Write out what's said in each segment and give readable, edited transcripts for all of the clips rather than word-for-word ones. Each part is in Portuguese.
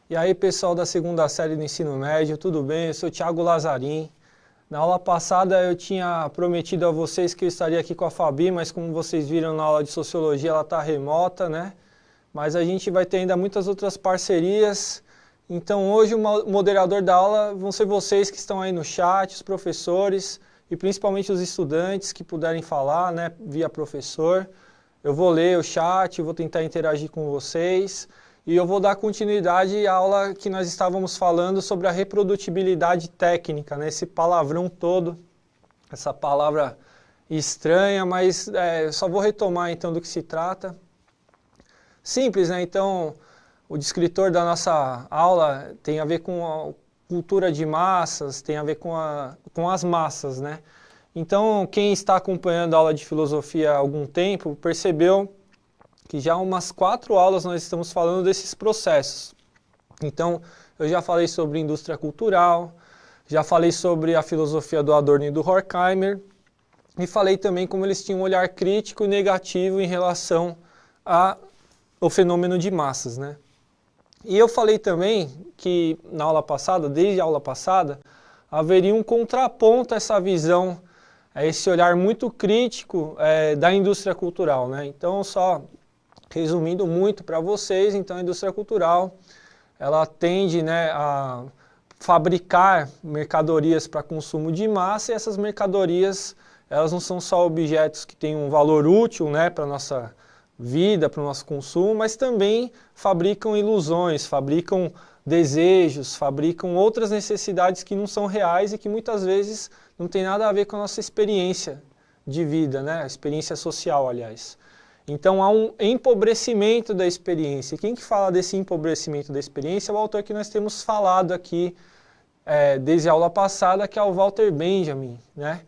E aí, pessoal da segunda série do ensino médio, tudo bem? Eu sou o Thiago Lazarim. Na aula passada eu tinha prometido a vocês que eu estaria aqui com a Fabi, mas como vocês viram na aula de Sociologia, ela está remota, né? Mas a gente vai ter ainda muitas outras parcerias. Então hoje o moderador da aula vão ser vocês que estão aí no chat, os professores e principalmente os estudantes que puderem falar, né, via professor. Eu vou ler o chat, vou tentar interagir com vocês. E eu vou dar continuidade à aula que nós estávamos falando sobre a reprodutibilidade técnica, né? Esse palavrão todo, essa palavra estranha, mas só vou retomar então do que se trata. Simples, né? Então, o descritor da nossa aula tem a ver com a cultura de massas, tem a ver com as massas, né? Então, quem está acompanhando a aula de filosofia há algum tempo percebeu que já há umas 4 aulas nós estamos falando desses processos. Então, eu já falei sobre indústria cultural, já falei sobre a filosofia do Adorno e do Horkheimer, e falei também como eles tinham um olhar crítico e negativo em relação ao fenômeno de massas, né? E eu falei também que na aula passada, desde a aula passada, haveria um contraponto a essa visão, a esse olhar muito crítico da indústria cultural, né? Então, só resumindo muito para vocês, então a indústria cultural, ela tende, né, a fabricar mercadorias para consumo de massa, e essas mercadorias, elas não são só objetos que têm um valor útil, né, para a nossa vida, para o nosso consumo, mas também fabricam ilusões, fabricam desejos, fabricam outras necessidades que não são reais e que muitas vezes não tem nada a ver com a nossa experiência de vida, né, a experiência social, aliás. Então há um empobrecimento da experiência. E quem que fala desse empobrecimento da experiência é o autor que nós temos falado aqui desde a aula passada, que é o Walter Benjamin, né?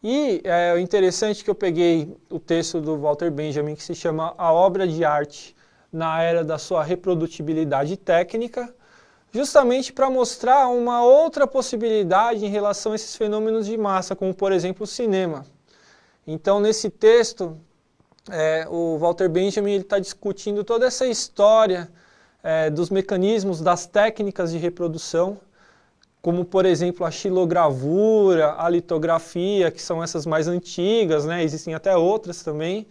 E o interessante é que eu peguei o texto do Walter Benjamin, que se chama A Obra de Arte na Era da Sua Reprodutibilidade Técnica, justamente para mostrar uma outra possibilidade em relação a esses fenômenos de massa, como por exemplo o cinema. Então nesse texto, o Walter Benjamin está discutindo toda essa história dos mecanismos, das técnicas de reprodução, como, por exemplo, a xilogravura, a litografia, que são essas mais antigas, né? Existem até outras também,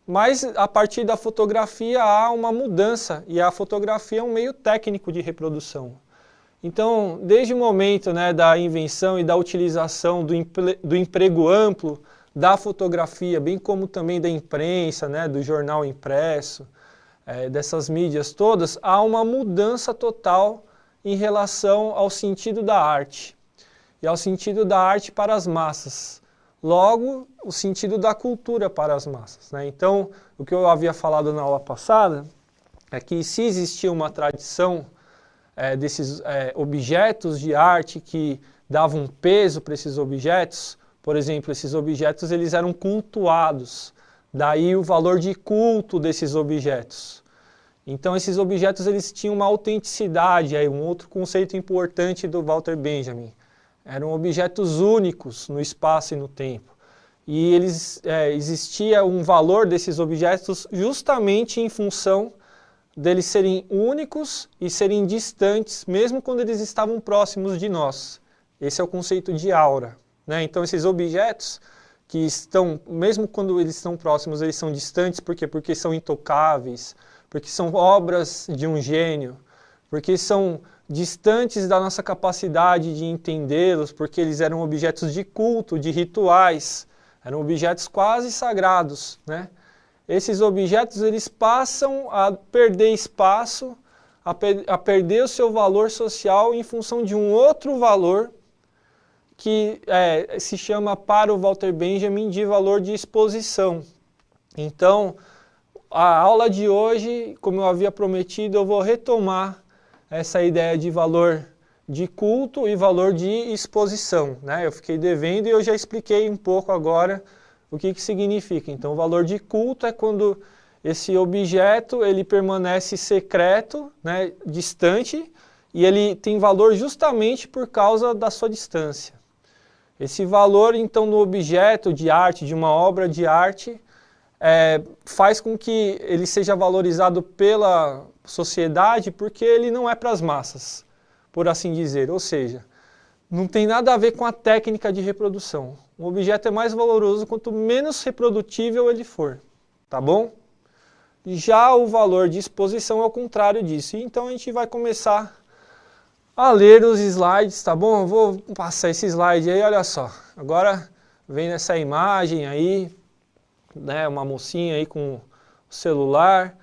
mas a partir da fotografia há uma mudança, e a fotografia é um meio técnico de reprodução. Então, desde o momento, né, da invenção e da utilização do emprego amplo da fotografia, bem como também da imprensa, né, do jornal impresso, dessas mídias todas, há uma mudança total em relação ao sentido da arte, e ao sentido da arte para as massas. Logo, o sentido da cultura para as massas, né? Então, o que eu havia falado na aula passada é que se existia uma tradição desses objetos de arte que davam peso para esses objetos. Por exemplo, esses objetos eles eram cultuados, daí o valor de culto desses objetos. Então esses objetos eles tinham uma autenticidade, um outro conceito importante do Walter Benjamin. Eram objetos únicos no espaço e no tempo. E existia um valor desses objetos justamente em função deles serem únicos e serem distantes, mesmo quando eles estavam próximos de nós. Esse é o conceito de aura. Então esses objetos que estão, mesmo quando eles estão próximos, eles são distantes, por quê? Porque são intocáveis, porque são obras de um gênio, porque são distantes da nossa capacidade de entendê-los, porque eles eram objetos de culto, de rituais, eram objetos quase sagrados, né? Esses objetos eles passam a perder espaço, a perder o seu valor social em função de um outro valor que se chama, para o Walter Benjamin, de valor de exposição. Então, a aula de hoje, como eu havia prometido, eu vou retomar essa ideia de valor de culto e valor de exposição, né? Eu fiquei devendo e eu já expliquei um pouco agora o que significa. Então, o valor de culto é quando esse objeto ele permanece secreto, né, distante, e ele tem valor justamente por causa da sua distância. Esse valor, então, no objeto de arte, de uma obra de arte, faz com que ele seja valorizado pela sociedade porque ele não é para as massas, por assim dizer. Ou seja, não tem nada a ver com a técnica de reprodução. O objeto é mais valoroso quanto menos reprodutível ele for, tá bom? Já o valor de exposição é o contrário disso. Então a gente vai começar a ler os slides, tá bom? Eu vou passar esse slide aí, olha só. Agora vem essa imagem aí, né, uma mocinha aí com o celular.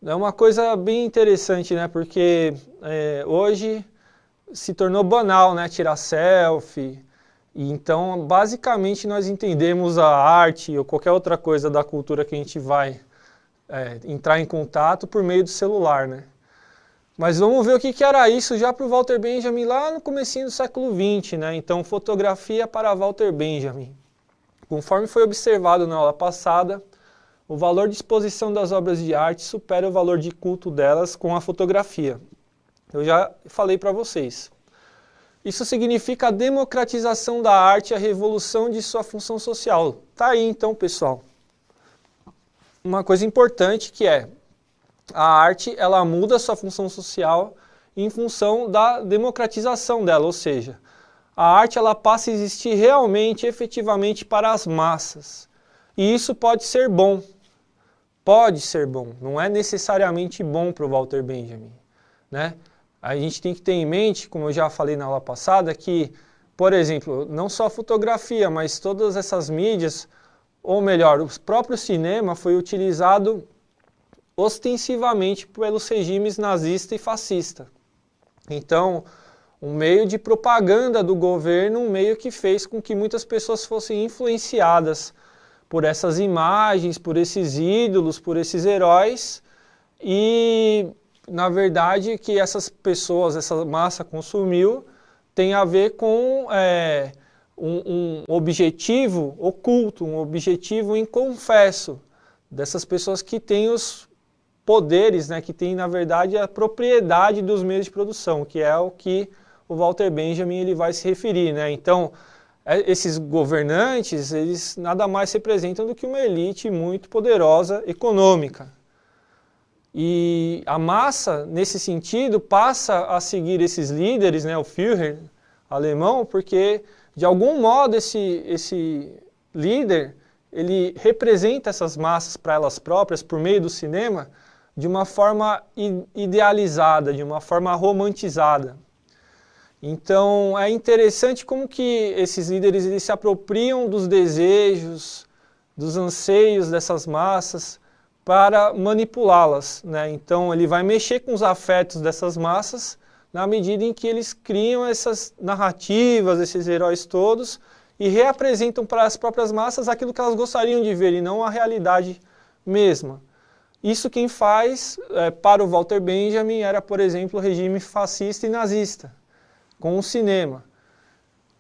É uma coisa bem interessante, né? Porque hoje se tornou banal, né, tirar selfie. E então, basicamente, nós entendemos a arte ou qualquer outra coisa da cultura que a gente vai entrar em contato por meio do celular, né? Mas vamos ver o que era isso já para o Walter Benjamin lá no comecinho do século XX, né? Então, fotografia para Walter Benjamin. Conforme foi observado na aula passada, o valor de exposição das obras de arte supera o valor de culto delas com a fotografia. Eu já falei para vocês. Isso significa a democratização da arte e a revolução de sua função social. Tá aí então, pessoal. Uma coisa importante que é a arte, ela muda sua função social em função da democratização dela, ou seja, a arte ela passa a existir realmente, efetivamente para as massas. E isso pode ser bom. Pode ser bom, não é necessariamente bom para o Walter Benjamin, né? A gente tem que ter em mente, como eu já falei na aula passada, que, por exemplo, não só a fotografia, mas todas essas mídias, ou melhor, o próprio cinema foi utilizado ostensivamente pelos regimes nazista e fascista. Então, um meio de propaganda do governo, um meio que fez com que muitas pessoas fossem influenciadas por essas imagens, por esses ídolos, por esses heróis, e na verdade que essas pessoas, essa massa consumiu, tem a ver com um objetivo oculto, um objetivo inconfesso dessas pessoas que têm os poderes, né, que têm na verdade a propriedade dos meios de produção, que é o que o Walter Benjamin ele vai se referir, né? Então, esses governantes, eles nada mais representam do que uma elite muito poderosa econômica. E a massa, nesse sentido, passa a seguir esses líderes, né, o Führer alemão, porque, de algum modo, esse líder, ele representa essas massas para elas próprias, por meio do cinema, de uma forma idealizada, de uma forma romantizada. Então, é interessante como que esses líderes eles se apropriam dos desejos, dos anseios dessas massas para manipulá-las, né? Então, ele vai mexer com os afetos dessas massas na medida em que eles criam essas narrativas, esses heróis todos e reapresentam para as próprias massas aquilo que elas gostariam de ver e não a realidade mesma. Isso quem faz, para o Walter Benjamin, era, por exemplo, o regime fascista e nazista, com o cinema.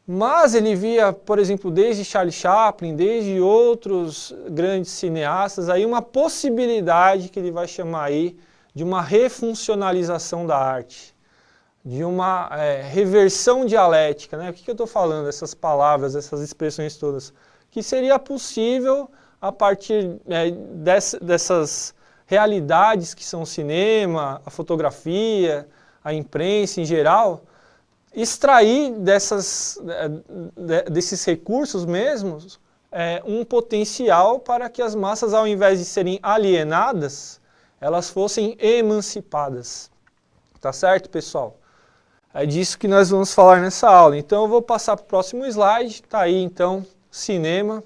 Mas ele via, por exemplo, desde Charlie Chaplin, desde outros grandes cineastas, aí uma possibilidade que ele vai chamar aí de uma refuncionalização da arte, de uma reversão dialética, né? O que eu estou falando, essas palavras, essas expressões todas? Que seria possível, a partir dessas realidades que são o cinema, a fotografia, a imprensa em geral, extrair desses recursos mesmos um potencial para que as massas, ao invés de serem alienadas, elas fossem emancipadas. Tá certo, pessoal? É disso que nós vamos falar nessa aula. Então eu vou passar para o próximo slide. Tá aí então, cinema.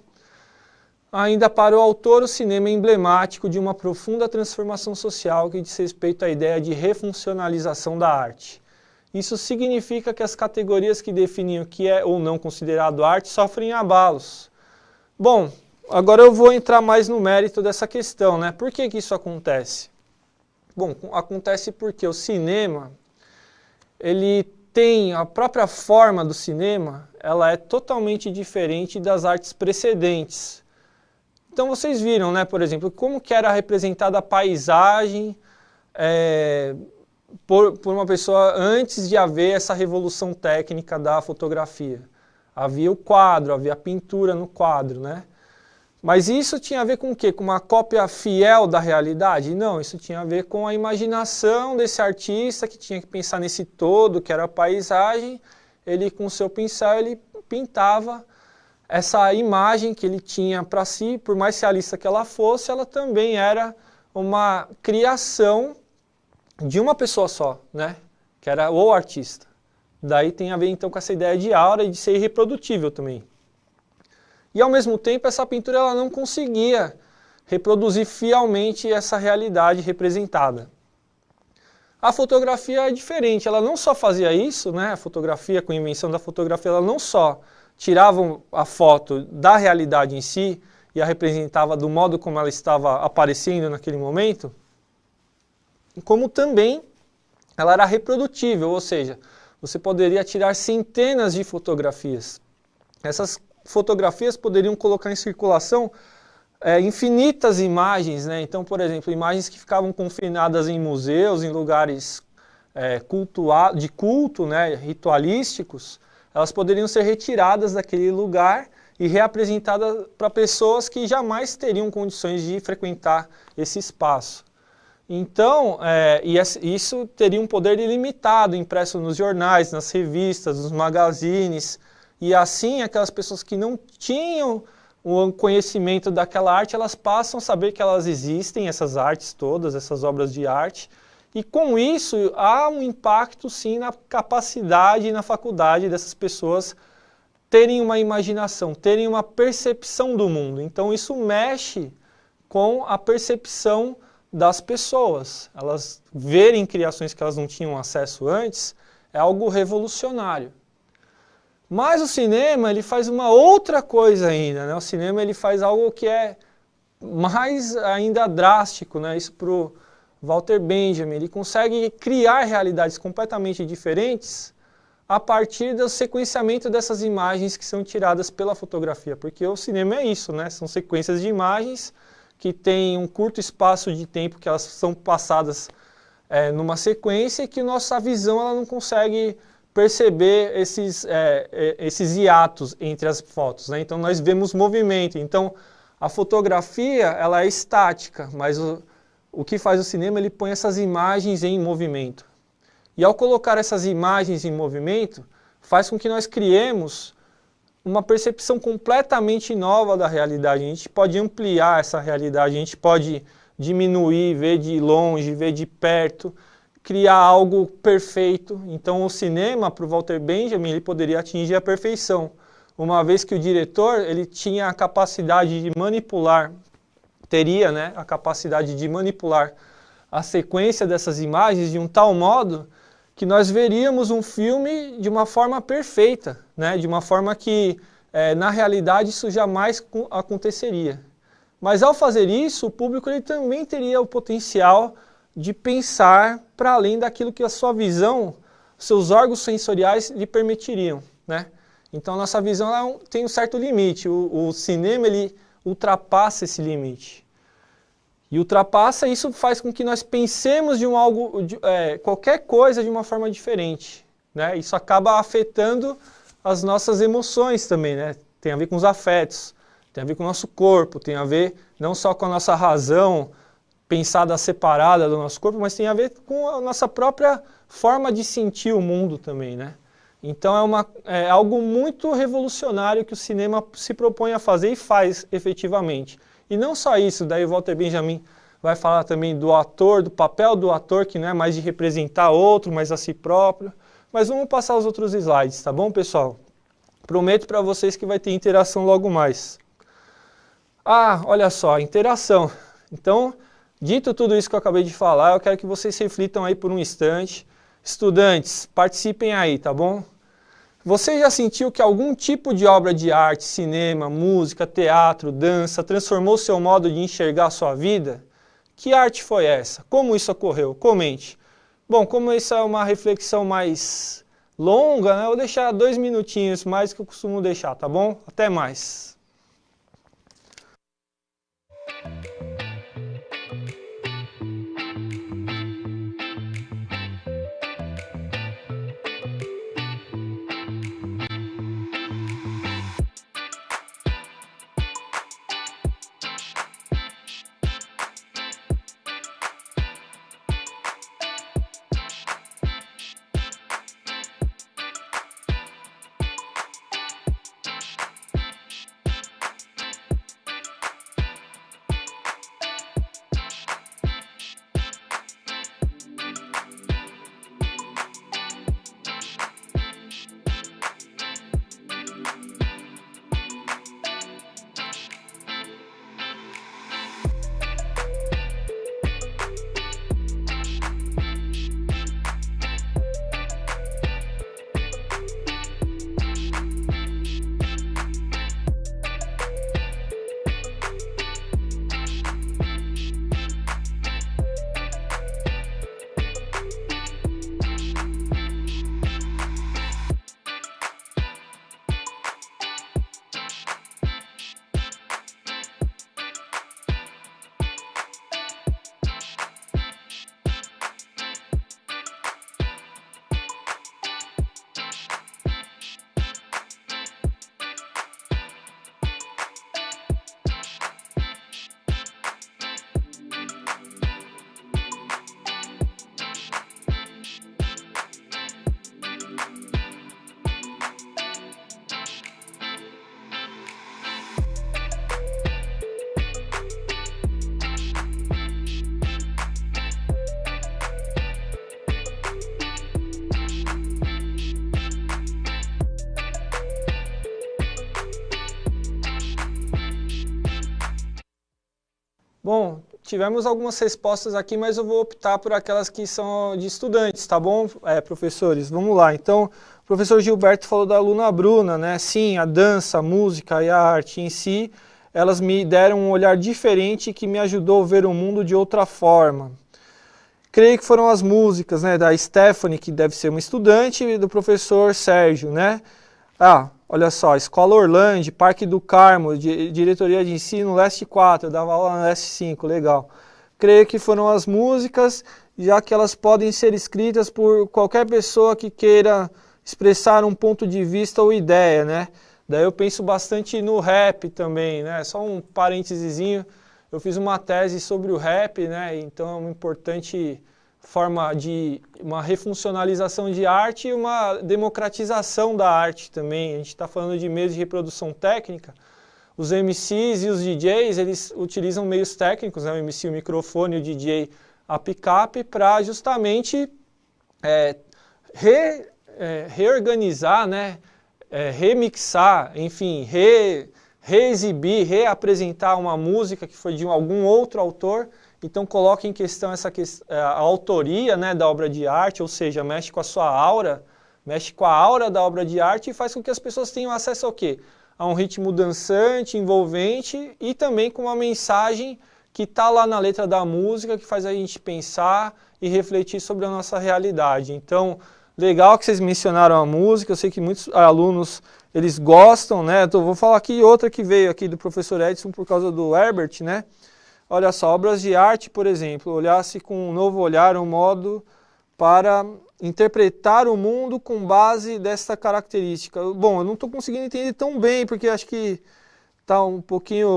Ainda para o autor, o cinema é emblemático de uma profunda transformação social que diz respeito à ideia de refuncionalização da arte. Isso significa que as categorias que definem o que é ou não considerado arte sofrem abalos. Bom, agora eu vou entrar mais no mérito dessa questão, né? Por que isso acontece? Bom, acontece porque o cinema, ele tem a própria forma do cinema, ela é totalmente diferente das artes precedentes. Então vocês viram, né, por exemplo, como que era representada a paisagem por uma pessoa antes de haver essa revolução técnica da fotografia. Havia o quadro, havia a pintura no quadro, né? Mas isso tinha a ver com o quê? Com uma cópia fiel da realidade? Não, isso tinha a ver com a imaginação desse artista que tinha que pensar nesse todo, que era a paisagem. Ele, com o seu pincel, ele pintava essa imagem que ele tinha para si, por mais realista que ela fosse, ela também era uma criação de uma pessoa só, né? Que era o artista. Daí tem a ver então com essa ideia de aura e de ser irreprodutível também. E ao mesmo tempo essa pintura ela não conseguia reproduzir fielmente essa realidade representada. A fotografia é diferente, ela não só fazia isso, né? A fotografia, com a invenção da fotografia, ela não só tirava a foto da realidade em si e a representava do modo como ela estava aparecendo naquele momento, como também ela era reprodutível, ou seja, você poderia tirar centenas de fotografias. Essas fotografias poderiam colocar em circulação infinitas imagens, né? Então, por exemplo, imagens que ficavam confinadas em museus, em lugares de culto, né, ritualísticos, elas poderiam ser retiradas daquele lugar e reapresentadas para pessoas que jamais teriam condições de frequentar esse espaço. Então, isso teria um poder ilimitado, impresso nos jornais, nas revistas, nos magazines, e assim aquelas pessoas que não tinham o conhecimento daquela arte, elas passam a saber que elas existem, essas artes todas, essas obras de arte, e com isso há um impacto sim na capacidade e na faculdade dessas pessoas terem uma imaginação, terem uma percepção do mundo. Então isso mexe com a percepção das pessoas. Elas verem criações que elas não tinham acesso antes é algo revolucionário. Mas o cinema, ele faz uma outra coisa ainda, né? O cinema, ele faz algo que é mais ainda drástico, né? Isso para o Walter Benjamin. Ele consegue criar realidades completamente diferentes a partir do sequenciamento dessas imagens que são tiradas pela fotografia. Porque o cinema é isso, né? São sequências de imagens que têm um curto espaço de tempo que elas são passadas numa sequência e que nossa visão ela não consegue perceber esses hiatos entre as fotos, né? Então nós vemos movimento. Então a fotografia ela é estática, mas o que faz o cinema, ele põe essas imagens em movimento. E ao colocar essas imagens em movimento, faz com que nós criemos uma percepção completamente nova da realidade. A gente pode ampliar essa realidade, a gente pode diminuir, ver de longe, ver de perto, criar algo perfeito. Então o cinema, para o Walter Benjamin, ele poderia atingir a perfeição, uma vez que o diretor ele tinha a capacidade de manipular, teria, né, a capacidade de manipular a sequência dessas imagens de um tal modo que nós veríamos um filme de uma forma perfeita, né, de uma forma que na realidade isso jamais aconteceria. Mas ao fazer isso, o público ele também teria o potencial de pensar para além daquilo que a sua visão, seus órgãos sensoriais lhe permitiriam, né? Então a nossa visão ela tem um certo limite, o cinema ele ultrapassa esse limite. E ultrapassa, isso faz com que nós pensemos qualquer coisa de uma forma diferente, né? Isso acaba afetando as nossas emoções também, né? Tem a ver com os afetos, tem a ver com o nosso corpo, tem a ver não só com a nossa razão, pensada separada do nosso corpo, mas tem a ver com a nossa própria forma de sentir o mundo também, né? Então é algo muito revolucionário que o cinema se propõe a fazer e faz efetivamente. E não só isso, daí o Walter Benjamin vai falar também do ator, do papel do ator, que não é mais de representar outro, mas a si próprio. Mas vamos passar os outros slides, tá bom, pessoal? Prometo para vocês que vai ter interação logo mais. Ah, olha só, interação. Então, dito tudo isso que eu acabei de falar, eu quero que vocês reflitam aí por um instante. Estudantes, participem aí, tá bom? Você já sentiu que algum tipo de obra de arte, cinema, música, teatro, dança, transformou seu modo de enxergar a sua vida? Que arte foi essa? Como isso ocorreu? Comente. Bom, como isso é uma reflexão mais longa, né, eu vou deixar 2 minutinhos mais que eu costumo deixar, tá bom? Até mais. Bom, tivemos algumas respostas aqui, mas eu vou optar por aquelas que são de estudantes, tá bom, professores? Vamos lá. Então, o professor Gilberto falou da aluna Bruna, né? Sim, a dança, a música e a arte em si, elas me deram um olhar diferente que me ajudou a ver o mundo de outra forma. Creio que foram as músicas, né, da Stephanie, que deve ser uma estudante, e do professor Sérgio, né? Olha só, Escola Orlando, Parque do Carmo, Diretoria de Ensino, Leste 4, eu dava aula na Leste 5, legal. Creio que foram as músicas, já que elas podem ser escritas por qualquer pessoa que queira expressar um ponto de vista ou ideia, né? Daí eu penso bastante no rap também, né? Só um parêntesezinho. Eu fiz uma tese sobre o rap, né? Então é uma importante forma de uma refuncionalização de arte e uma democratização da arte também. A gente está falando de meios de reprodução técnica. Os MCs e os DJs, eles utilizam meios técnicos, né? O MC, o microfone, o DJ, a picape, para justamente reorganizar, né? Remixar, enfim, reexibir, reapresentar uma música que foi de algum outro autor. Então coloca em questão a autoria, né, da obra de arte, ou seja, mexe com a sua aura, mexe com a aura da obra de arte e faz com que as pessoas tenham acesso ao quê? A um ritmo dançante, envolvente e também com uma mensagem que está lá na letra da música, que faz a gente pensar e refletir sobre a nossa realidade. Então, legal que vocês mencionaram a música, eu sei que muitos alunos, eles gostam, né? Então, vou falar aqui outra que veio aqui do professor Edson por causa do Herbert, né? Olha só, obras de arte, por exemplo, olhasse com um novo olhar, um modo para interpretar o mundo com base dessa característica. Bom, eu não estou conseguindo entender tão bem, porque acho que está um pouquinho,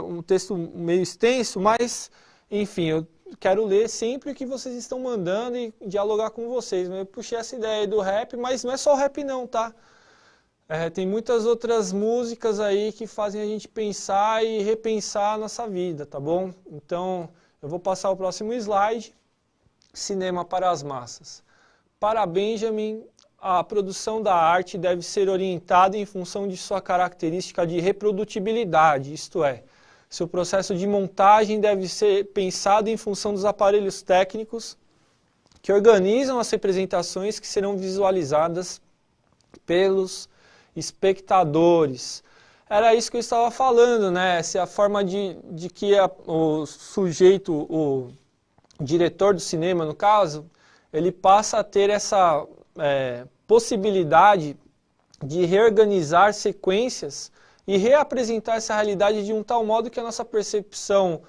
um texto meio extenso, mas, enfim, eu quero ler sempre o que vocês estão mandando e dialogar com vocês. Eu puxei essa ideia aí do rap, mas não é só o rap não, tá? Tem muitas outras músicas aí que fazem a gente pensar e repensar a nossa vida, tá bom? Então, eu vou passar o próximo slide. Cinema para as massas. Para Benjamin, a produção da arte deve ser orientada em função de sua característica de reprodutibilidade, isto é, seu processo de montagem deve ser pensado em função dos aparelhos técnicos que organizam as representações que serão visualizadas pelos espectadores. Era isso que eu estava falando, né? Essa é a forma de que o sujeito, o diretor do cinema, no caso, ele passa a ter essa possibilidade de reorganizar sequências e reapresentar essa realidade de um tal modo que a nossa percepção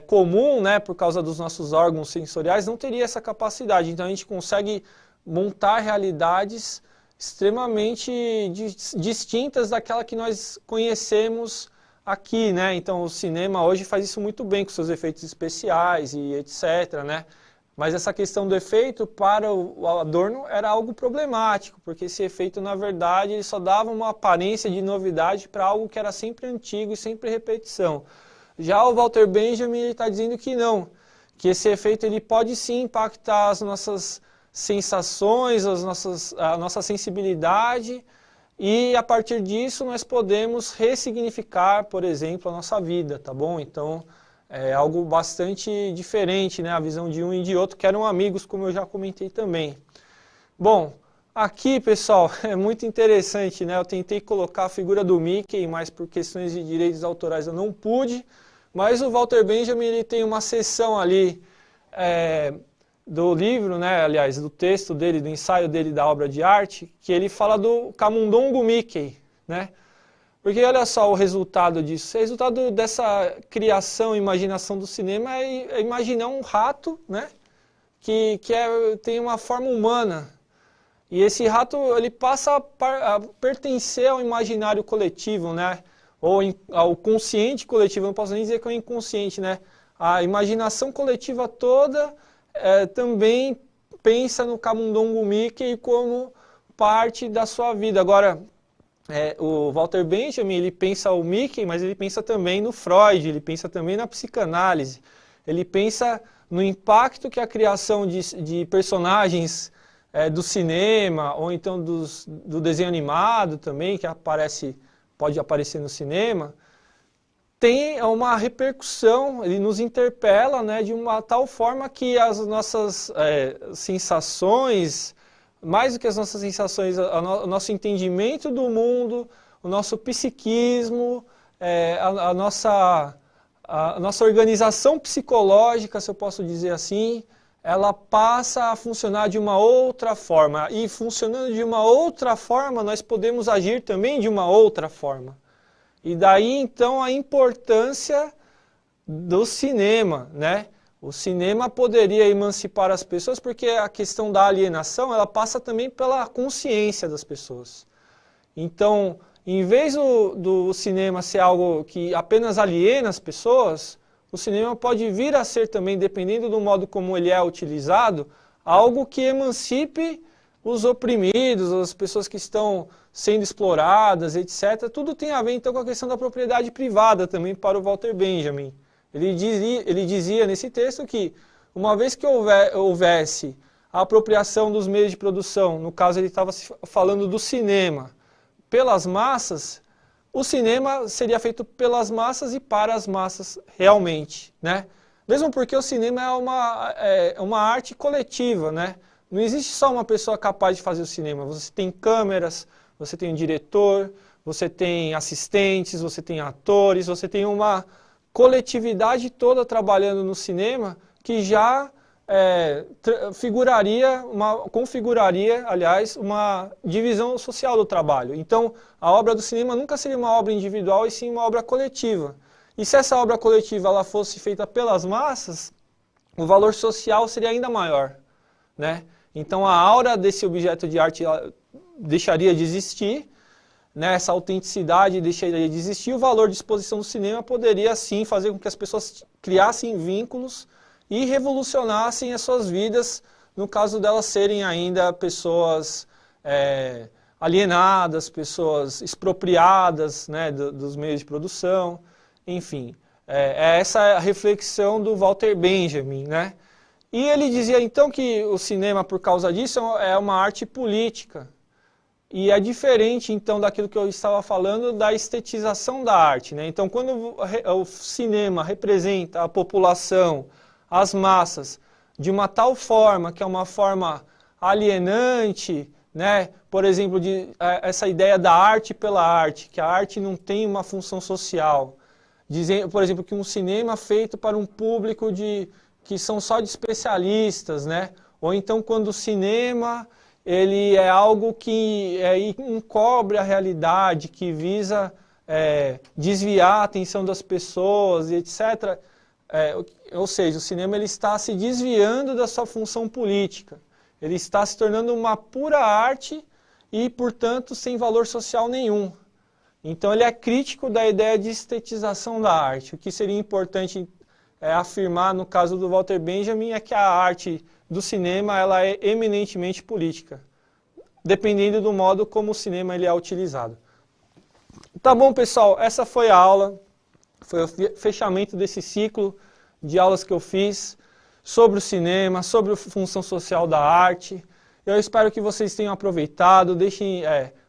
comum, né, por causa dos nossos órgãos sensoriais, não teria essa capacidade. Então a gente consegue montar realidades extremamente distintas daquela que nós conhecemos aqui, né? Então o cinema hoje faz isso muito bem com seus efeitos especiais e etc, né? Mas essa questão do efeito para o Adorno era algo problemático, porque esse efeito, na verdade, ele só dava uma aparência de novidade para algo que era sempre antigo e sempre repetição. Já o Walter Benjamin está dizendo que não, que esse efeito ele pode sim impactar as nossas sensações, a nossa sensibilidade, e a partir disso nós podemos ressignificar, por exemplo, a nossa vida, tá bom? Então é algo bastante diferente, né? A visão de um e de outro, que eram amigos, como eu já comentei também. Bom, aqui, pessoal, é muito interessante, né? Eu tentei colocar a figura do Mickey, mas por questões de direitos autorais eu não pude, mas o Walter Benjamin ele tem uma seção ali do livro, né, aliás, do texto dele, do ensaio dele da obra de arte, que ele fala do camundongo Mickey, né? Porque olha só o resultado disso. O resultado dessa criação, imaginação do cinema é imaginar um rato, né, que tem uma forma humana. E esse rato ele passa a pertencer ao imaginário coletivo, né, ou ao consciente coletivo. Eu não posso nem dizer que é o inconsciente, né? A imaginação coletiva toda também pensa no camundongo Mickey como parte da sua vida. Agora, o Walter Benjamin, ele pensa o Mickey, mas ele pensa também no Freud, ele pensa também na psicanálise, ele pensa no impacto que a criação de personagens do cinema, ou então do desenho animado também, que pode aparecer no cinema, tem uma repercussão, ele nos interpela, né, de uma tal forma que as nossas sensações, mais do que as nossas sensações, o nosso entendimento do mundo, o nosso psiquismo, a nossa organização psicológica, se eu posso dizer assim, ela passa a funcionar de uma outra forma. E funcionando de uma outra forma, nós podemos agir também de uma outra forma. E daí, então, a importância do cinema, né? O cinema poderia emancipar as pessoas, porque a questão da alienação, ela passa também pela consciência das pessoas. Então, em vez do cinema ser algo que apenas aliena as pessoas, o cinema pode vir a ser também, dependendo do modo como ele é utilizado, algo que emancipe os oprimidos, as pessoas que estão sendo exploradas, etc. Tudo tem a ver, então, com a questão da propriedade privada também para o Walter Benjamin. Ele dizia nesse texto que, uma vez que houvesse a apropriação dos meios de produção, no caso ele estava falando do cinema, pelas massas, o cinema seria feito pelas massas e para as massas realmente, né? Mesmo porque o cinema é uma arte coletiva, né? Não existe só uma pessoa capaz de fazer o cinema. Você tem câmeras, você tem um diretor, você tem assistentes, você tem atores, você tem uma coletividade toda trabalhando no cinema que já configuraria, aliás, uma divisão social do trabalho. Então, a obra do cinema nunca seria uma obra individual, e sim uma obra coletiva. E se essa obra coletiva ela fosse feita pelas massas, o valor social seria ainda maior, né? Então, a aura desse objeto de arte deixaria de existir, né? Essa autenticidade deixaria de existir, o valor de exposição do cinema poderia, sim, fazer com que as pessoas criassem vínculos e revolucionassem as suas vidas, no caso delas serem ainda pessoas alienadas, pessoas expropriadas, né, dos meios de produção, enfim. Essa é a reflexão do Walter Benjamin, né? E ele dizia então que o cinema, por causa disso, é uma arte política. E é diferente então daquilo que eu estava falando da estetização da arte, né? Então, quando o cinema representa a população, as massas, de uma tal forma, que é uma forma alienante, né? Por exemplo, essa ideia da arte pela arte, que a arte não tem uma função social. Por exemplo, que um cinema feito para um público que são só de especialistas, né? Ou então quando o cinema ele é algo que encobre a realidade, que visa desviar a atenção das pessoas, e etc., ou seja, o cinema ele está se desviando da sua função política. Ele está se tornando uma pura arte e, portanto, sem valor social nenhum. Então, ele é crítico da ideia de estetização da arte. O que seria importante afirmar, no caso do Walter Benjamin, é que a arte do cinema ela é eminentemente política, dependendo do modo como o cinema ele é utilizado. Tá bom, pessoal? Essa foi a aula. Foi o fechamento desse ciclo de aulas que eu fiz sobre o cinema, sobre a função social da arte. Eu espero que vocês tenham aproveitado, deixem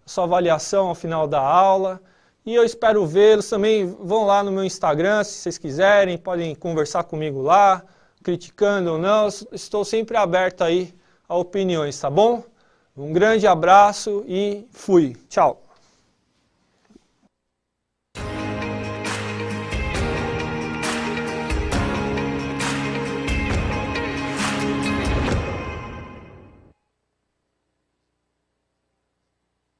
sua avaliação ao final da aula. E eu espero vê-los. Também vão lá no meu Instagram, se vocês quiserem, podem conversar comigo lá, criticando ou não. Estou sempre aberto aí a opiniões, tá bom? Um grande abraço e fui. Tchau.